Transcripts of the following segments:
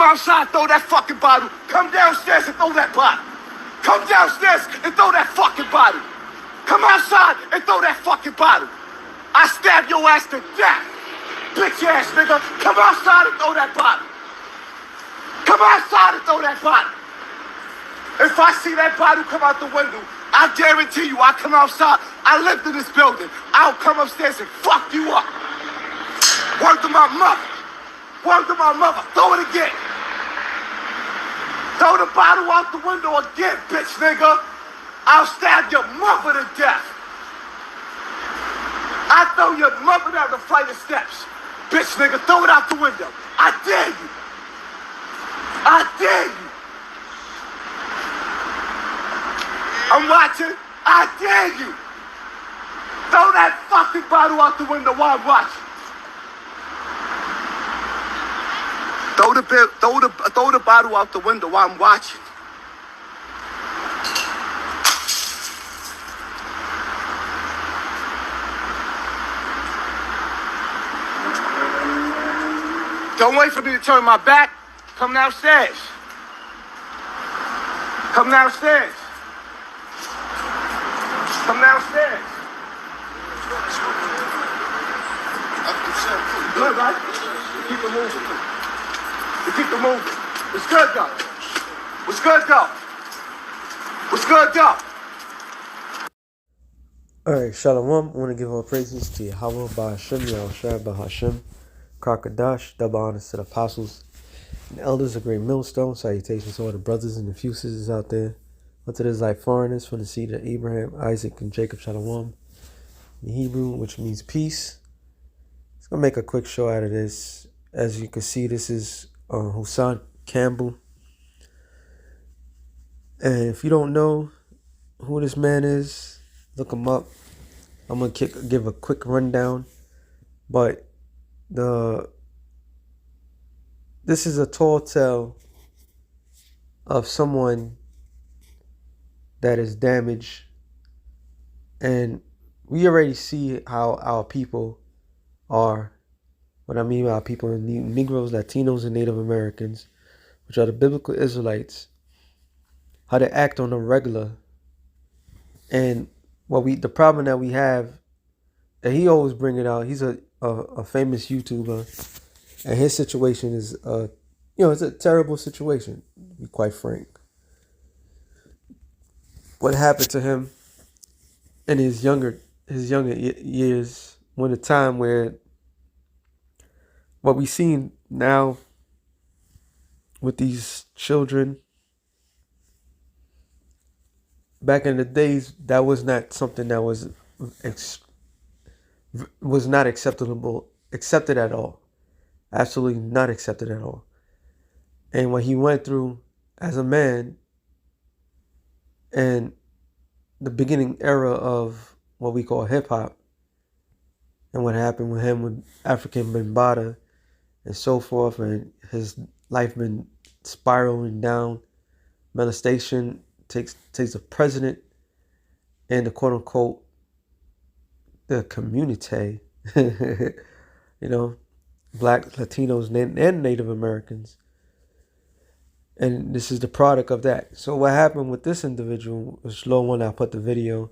outside, throw that fucking bottle. Come downstairs and throw that bottle. Come downstairs and throw that fucking bottle. Come outside and throw that fucking bottle. I stab your ass to death. Bitch ass nigga. Come outside and throw that bottle. Come outside and throw that bottle. If I see that bottle come out the window, I guarantee you I come outside. I lived in this building. I'll come upstairs and fuck you up. Word to my mother. Word to my mother. Throw it again. Throw the bottle out the window again, bitch nigga. I'll stab your mother to death. I throw your mother down the flight of steps. Bitch nigga, throw it out the window. I dare you. I dare you. I'm watching. I dare you. Throw that fucking bottle out the window while I'm watching. Throw the bottle out the window while I'm watching. Don't wait for me to turn my back. Come downstairs. Come downstairs. Come downstairs. Good, right? Keep it moving. We keep it moving. What's good, though? What's good, though? What's good, though? Alright, Shalom. I want to give all praises to Yahweh, Bahashem, Yahushua, Bahashem, Krakadash, double honors to the apostles and elders of Great Millstone. Salutations to all the brothers and the few sisters out there. Unto the like foreigners from the seed of Abraham, Isaac, and Jacob, Shalom. In Hebrew, which means peace. It's going to make a quick show out of this. As you can see, this is Hasson Campbell. And if you don't know who this man is, look him up. I'm going to give a quick rundown. But this is a tall tale of someone that is damaged. And we already see how our people are. What I mean by people are Negroes, Latinos, and Native Americans, which are the biblical Israelites, how they act on a regular. And the problem that we have, and he always bring it out, he's a famous YouTuber, and his situation is it's a terrible situation, to be quite frank. What happened to him in his younger years, when a time where what we seen now with these children, back in the days, that was not something that was not accepted at all. Absolutely not accepted at all. And what he went through as a man, and the beginning era of what we call hip hop, and what happened with him with African Bambaataa and so forth, and his life been spiraling down. Molestation takes the president and the quote unquote the community, Black, Latinos, and Native Americans. And this is the product of that. So what happened with this individual was slow when I put the video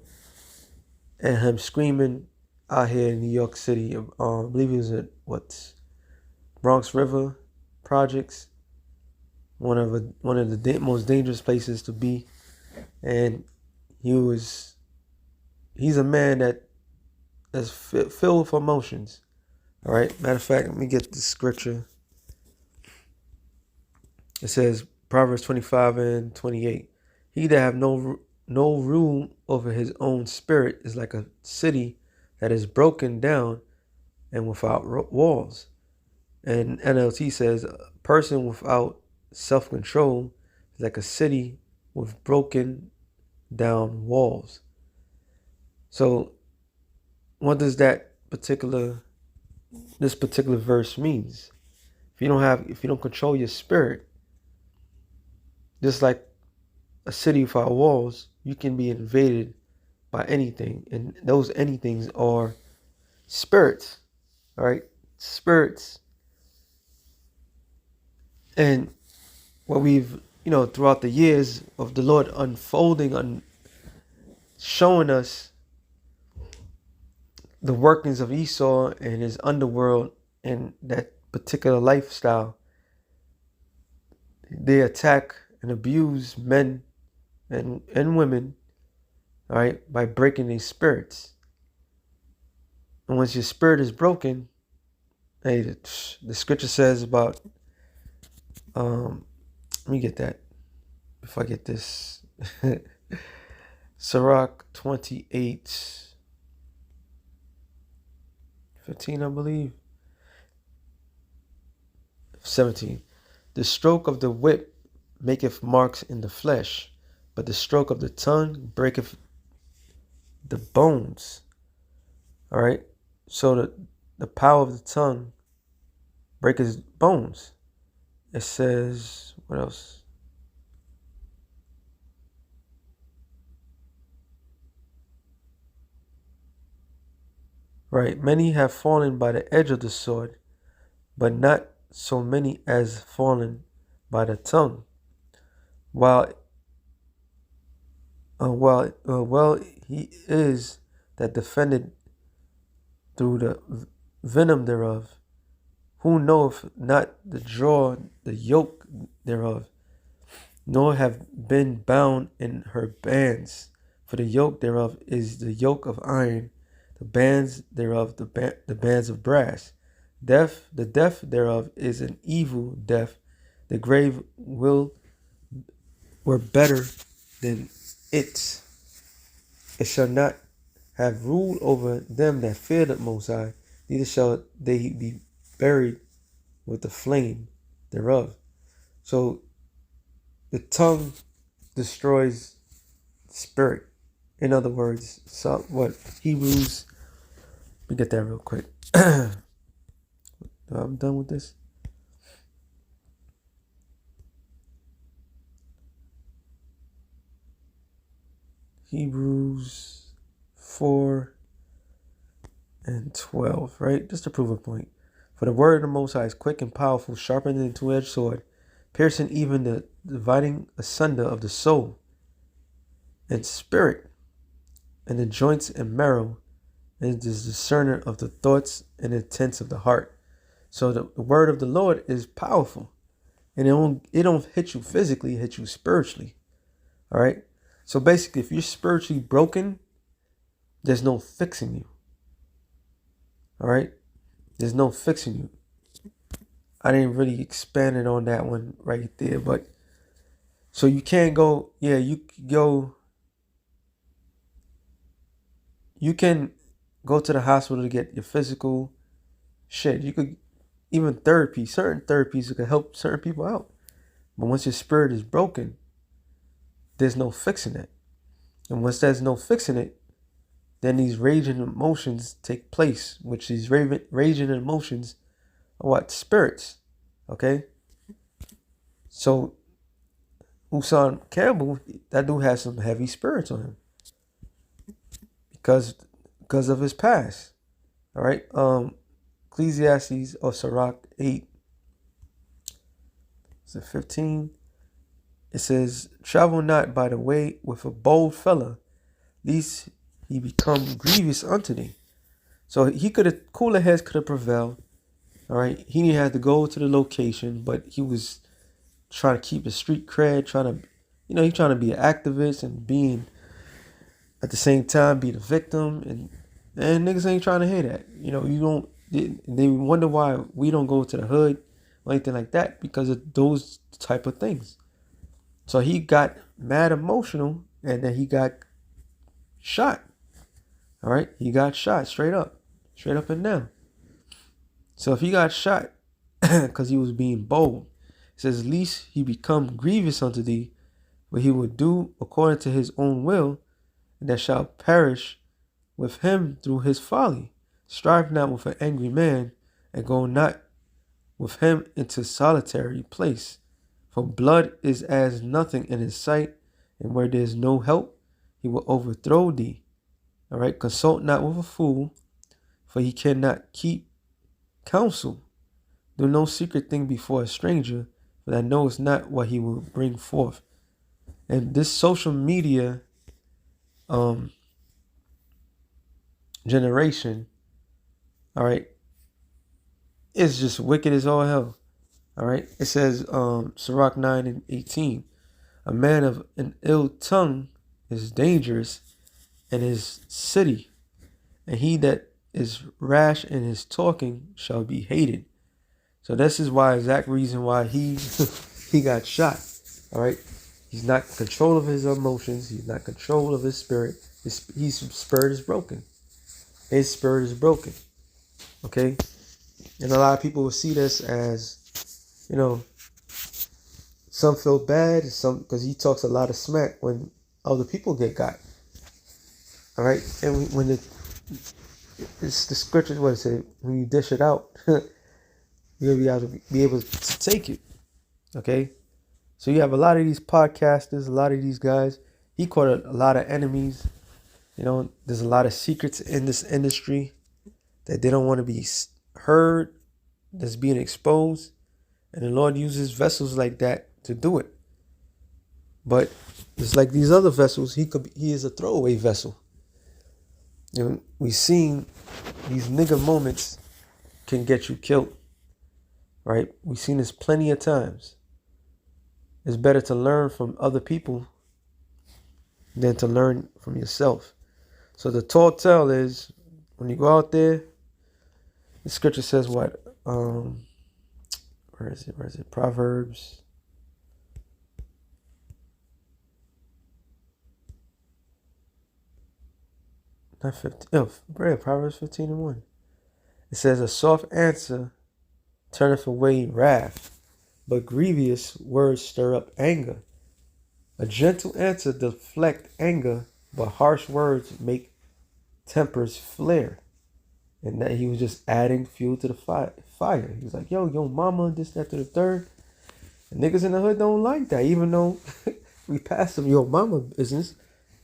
and him screaming out here in New York City. I believe he was at Bronx River Projects, one of the most dangerous places to be. And he's a man that is filled with emotions. All right. Matter of fact, let me get the scripture. It says Proverbs 25:28. He that have no rule over his own spirit is like a city that is broken down and without walls. And NLT says a person without self-control is like a city with broken down walls. So what does this particular verse means? If you don't control your spirit, just like a city without walls, you can be invaded by anything. And those anythings are spirits. All right? Spirits. And what we've, throughout the years of the Lord unfolding, showing us the workings of Esau and his underworld and that particular lifestyle. They attack and abuse men and women, all right, by breaking their spirits. And once your spirit is broken, hey, the scripture says about, let me get that before I get this. Sirach 28:15, I believe. 17. The stroke of the whip maketh marks in the flesh, but the stroke of the tongue breaketh the bones. All right. So the power of the tongue breaketh bones. It says, what else? Right. Many have fallen by the edge of the sword, but not so many as fallen by the tongue. While he is that defended through the venom thereof, who knoweth not the draw the yoke thereof, nor have been bound in her bands. For the yoke thereof is the yoke of iron, the bands thereof the bands of brass. The death thereof is an evil death. The grave were better than it. It shall not have rule over them that fear the Most High, neither shall they be buried with the flame thereof. So the tongue destroys spirit. In other words, what Hebrews, let me get that real quick. I'm done with this. Hebrews 4:12, right? Just to prove a point. For the word of the Most High is quick and powerful, sharper than a two-edged sword, piercing even the dividing asunder of the soul and spirit, and the joints and marrow, and is discerner of the thoughts and intents of the heart. So the word of the Lord is powerful, and it don't hit you physically, it hits you spiritually. All right. So basically, if you're spiritually broken, there's no fixing you. All right. There's no fixing you. I didn't really expand it on that one right there, but so you can't go. Yeah, you can go to the hospital to get your physical shit. You could even therapy. Certain therapies could help certain people out, but once your spirit is broken, there's no fixing it. And once there's no fixing it, then these raging emotions take place, which these raging emotions are what? Spirits. Okay? So Hasson Campbell, that dude has some heavy spirits on him. Because of his past. All right? Ecclesiastes or Sirach 8. Is it 15? It says, travel not by the way with a bold fella, lest he become grievous unto thee. So he could have, cooler heads could have prevailed. All right. He didn't have to go to the location, but he was trying to keep the street cred, he's trying to be an activist and being at the same time be the victim, and niggas ain't trying to hear that. They wonder why we don't go to the hood or anything like that because of those type of things. So he got mad emotional and then he got shot. All right. He got shot straight up and down. So if he got shot because he was being bold, it says, least he become grievous unto thee, but he will do according to his own will, and that shall perish with him through his folly. Strive not with an angry man, and go not with him into solitary place. For blood is as nothing in his sight, and where there is no help, he will overthrow thee. All right, consult not with a fool, for he cannot keep counsel. Do no secret thing before a stranger, but I know it's not what he will bring forth. And this social media generation, all right, is just wicked as all hell. All right. It says Sirach 9:18. A man of an ill tongue is dangerous in his city, and he that is rash in his talking shall be hated. So this is why exact reason why he he got shot. All right. He's not in control of his emotions. He's not in control of his spirit. His spirit is broken. His spirit is broken. Okay. And a lot of people will see this as, some feel bad, some because he talks a lot of smack when other people get got. All right. And when it's the scriptures, what it said, when you dish it out, you'll be able to take it. Okay. So you have a lot of these podcasters, a lot of these guys. He caught a lot of enemies. There's a lot of secrets in this industry that they don't want to be heard, that's being exposed. And the Lord uses vessels like that to do it. But just like these other vessels, he is a throwaway vessel. We've seen these nigga moments can get you killed. Right? We've seen this plenty of times. It's better to learn from other people than to learn from yourself. So the tall tale is, when you go out there, the scripture says what? Where is it? Proverbs. Not 15. Oh, Proverbs 15:1. It says, a soft answer turneth away wrath, but grievous words stir up anger. A gentle answer deflect anger, but harsh words make tempers flare. And that he was just adding fuel to the fire. He was like, yo, mama, this, that, to the third. And niggas in the hood don't like that. Even though we passed some yo mama business,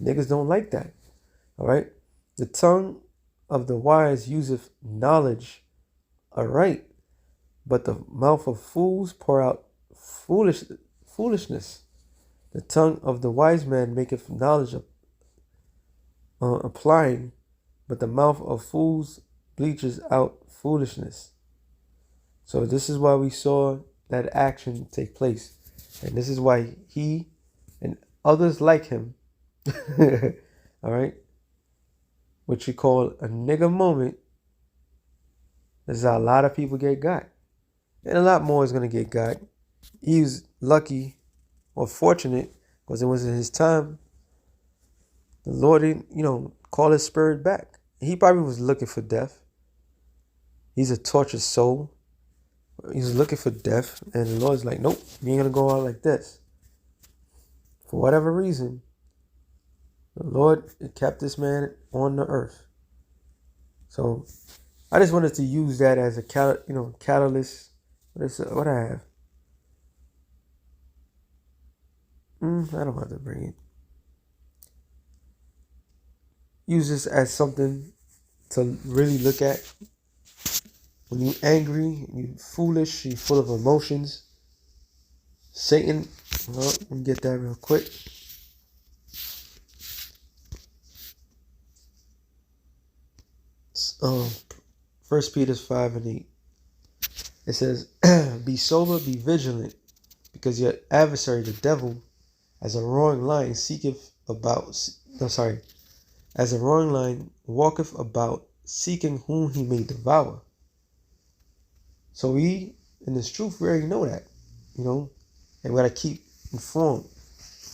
niggas don't like that. All right? The tongue of the wise useth knowledge aright, but the mouth of fools pour out foolishness. The tongue of the wise man maketh knowledge applying, but the mouth of fools bleaches out foolishness. So this is why we saw that action take place. And this is why he and others like him, all right, what you call a nigga moment, this is how a lot of people get got. And a lot more is going to get got. He was lucky or fortunate because it wasn't his time. The Lord didn't, call his spirit back. He probably was looking for death. He's a tortured soul. He's looking for death. And the Lord's like, nope, you ain't going to go out like this. For whatever reason, the Lord kept this man on the earth. So I just wanted to use that as a catalyst. What I have. I don't have to bring it. Use this as something to really look at. When you're angry, you're foolish, you're full of emotions. Satan, let me get that real quick. First Peter 5:8. It says, be sober, be vigilant, because your adversary, the devil, as a roaring lion as a roaring lion walketh about, seeking whom he may devour. So we, in this truth, we already know that, and we gotta keep informed.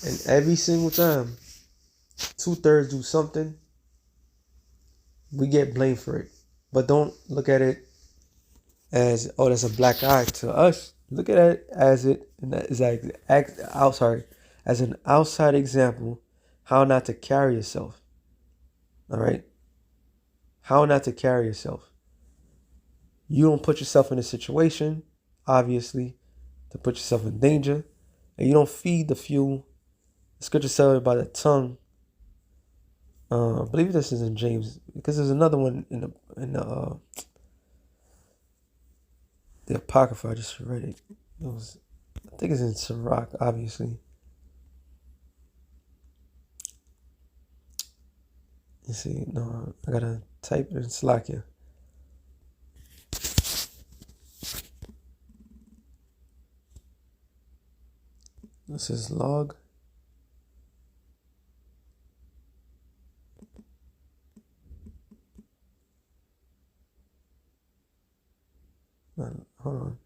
And every single time 2/3 do something, we get blamed for it. But don't look at it as, oh, that's a black eye to us. Look at it as as an outside example, how not to carry yourself. All right? How not to carry yourself. You don't put yourself in a situation, obviously, to put yourself in danger, and you don't feed the fuel. The scripture says about the tongue. I believe this is in James, because there's another one in the Apocrypha. I just read it. It was, I think it's in Sirach, obviously. Let's see. No, I gotta type it in Slakia. This is log. Hold on.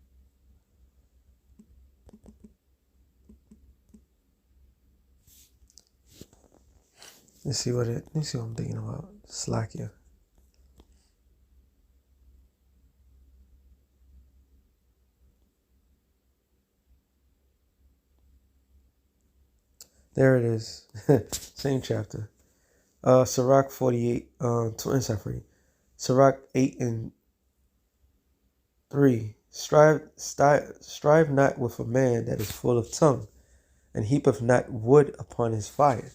Let's see what I'm thinking about. Slakia. There it is. Same chapter. Sirach 48, Sirach 8 and 3. Strive not with a man that is full of tongue, and heapeth not wood upon his fire.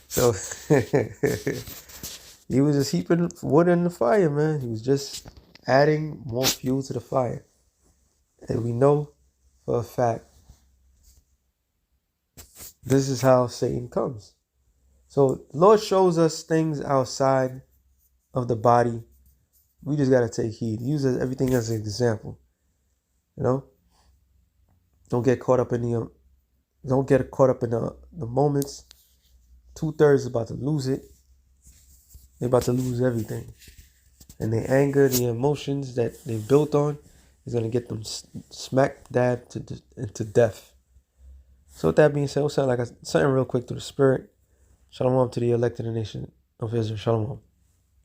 So he was just heaping wood in the fire, man. He was just adding more fuel to the fire. And we know for a fact this is how Satan comes. So Lord shows us things outside of the body. We just gotta take heed. Use everything as an example. You know? Don't get caught up in the moments. 2/3 is about to lose it. They're about to lose everything. And the anger, the emotions that they built on is gonna get them smack dab into death. So with that being said, we'll sound like something real quick through the spirit. Shalom to the elected nation of Israel. Shalom.